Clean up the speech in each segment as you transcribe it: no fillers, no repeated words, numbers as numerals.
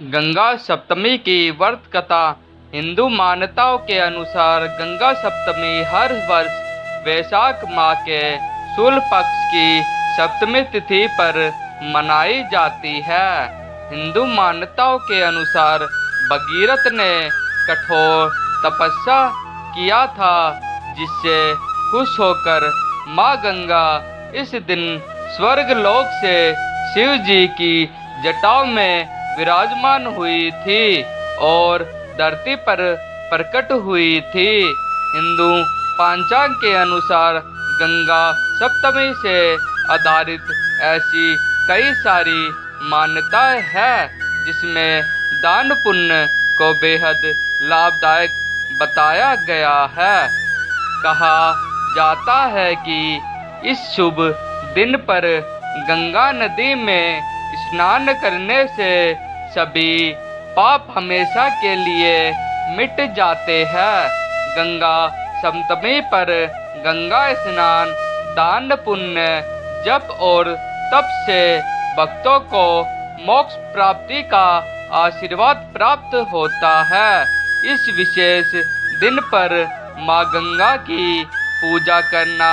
गंगा सप्तमी की व्रत कथा। हिंदू मान्यताओं के अनुसार गंगा सप्तमी हर वर्ष वैशाख माह के शुक्ल पक्ष की सप्तमी तिथि पर मनाई जाती है। हिंदू मान्यताओं के अनुसार भगीरथ ने कठोर तपस्या किया था, जिससे खुश होकर माँ गंगा इस दिन स्वर्ग लोक से शिव जी की जटाओं में विराजमान हुई थी और धरती पर प्रकट हुई थी। हिंदू पंचांग के अनुसार गंगा सप्तमी से आधारित ऐसी कई सारी मान्यताएं हैं, जिसमें दान पुण्य को बेहद लाभदायक बताया गया है। कहा जाता है कि इस शुभ दिन पर गंगा नदी में स्नान करने से सभी पाप हमेशा के लिए मिट जाते हैं। गंगा सप्तमी पर गंगा स्नान, दान पुण्य, जप और तप से भक्तों को मोक्ष प्राप्ति का आशीर्वाद प्राप्त होता है। इस विशेष दिन पर माँ गंगा की पूजा करना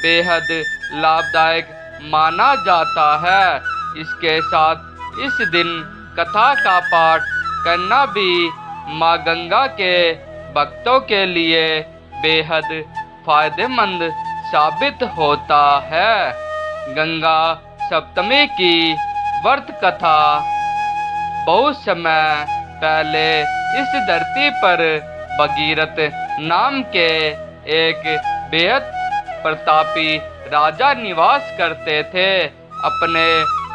बेहद लाभदायक माना जाता है। इसके साथ इस दिन कथा का पाठ करना भी माँ गंगा के भक्तों के लिए बेहद फायदेमंद साबित होता है। गंगा सप्तमी की व्रत कथा। बहुत समय पहले इस धरती पर भगीरथ नाम के एक बेहद प्रतापी राजा निवास करते थे। अपने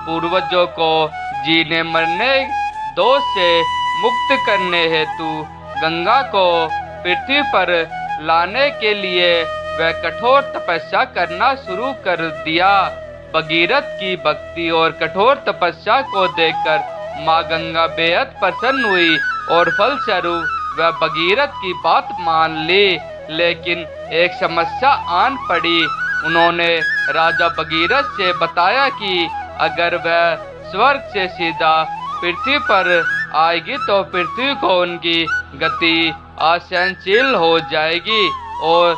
पूर्वजों को जीने मरने दोष से मुक्त करने हेतु गंगा को पृथ्वी पर लाने के लिए वह कठोर तपस्या करना शुरू कर दिया। भगीरथ की भक्ति और कठोर तपस्या को देखकर माँ गंगा बेहद प्रसन्न हुई और फलस्वरूप वह भगीरथ की बात मान ली। लेकिन एक समस्या आन पड़ी। उन्होंने राजा भगीरथ से बताया कि अगर वह स्वर्ग से सीधा पृथ्वी पर आएगी तो पृथ्वी को उनकी गति असहनशील हो जाएगी और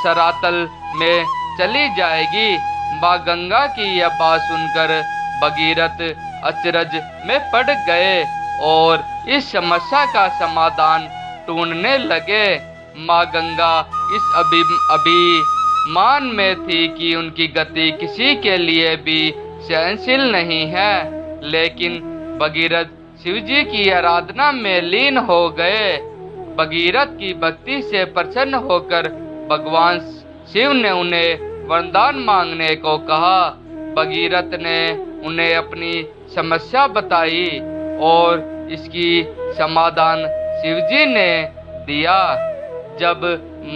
सरातल में चली जाएगी। माँ गंगा की यह बात सुनकर भगीरथ अचरज में पड़ गए और इस समस्या का समाधान ढूंढने लगे। माँ गंगा इस अभिमान में थी कि उनकी गति किसी के लिए भी सहनशील नहीं है। लेकिन भगीरथ शिवजी की आराधना में लीन हो गए। भगीरथ की भक्ति से प्रसन्न होकर भगवान शिव ने उन्हें वरदान मांगने को कहा। भगीरथ ने उन्हें अपनी समस्या बताई और इसकी समाधान शिवजी ने दिया। जब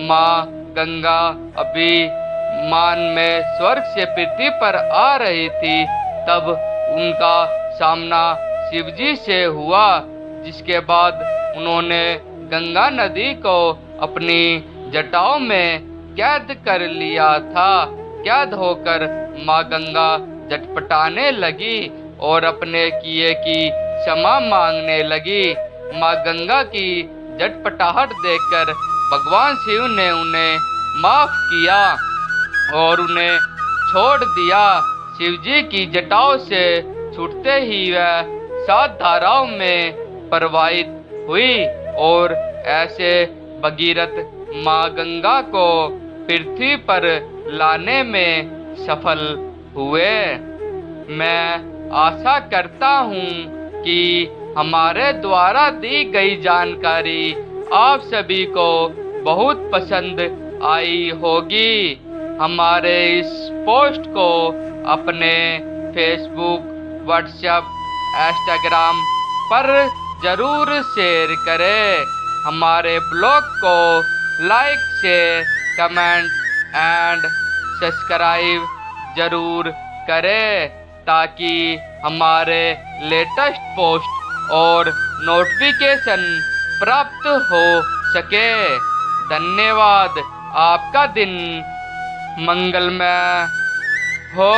माँ गंगा अभिमान में स्वर्ग से पृथ्वी पर आ रही थी, तब उनका सामना शिवजी से हुआ, जिसके बाद उन्होंने गंगा नदी को अपनी जटाओं में कैद कर लिया था। कैद होकर माँ गंगा झटपटाने लगी और अपने किए की क्षमा मांगने लगी। माँ गंगा की झटपटाहट देखकर भगवान शिव ने उन्हें माफ किया और उन्हें छोड़ दिया। शिवजी की जटाओं से छूटते ही वह 7 धाराओं में प्रवाहित हुई और ऐसे भगीरथ माँ गंगा को पृथ्वी पर लाने में सफल हुए। मैं आशा करता हूँ कि हमारे द्वारा दी गई जानकारी आप सभी को बहुत पसंद आई होगी। हमारे इस पोस्ट को अपने फेसबुक, व्हाट्सएप, इंस्टाग्राम पर जरूर शेयर करें। हमारे ब्लॉग को like, share, comment and subscribe जरूर करें, ताकि हमारे लेटेस्ट पोस्ट और नोटिफिकेशन प्राप्त हो सके। धन्यवाद। आपका दिन मंगलमय हो।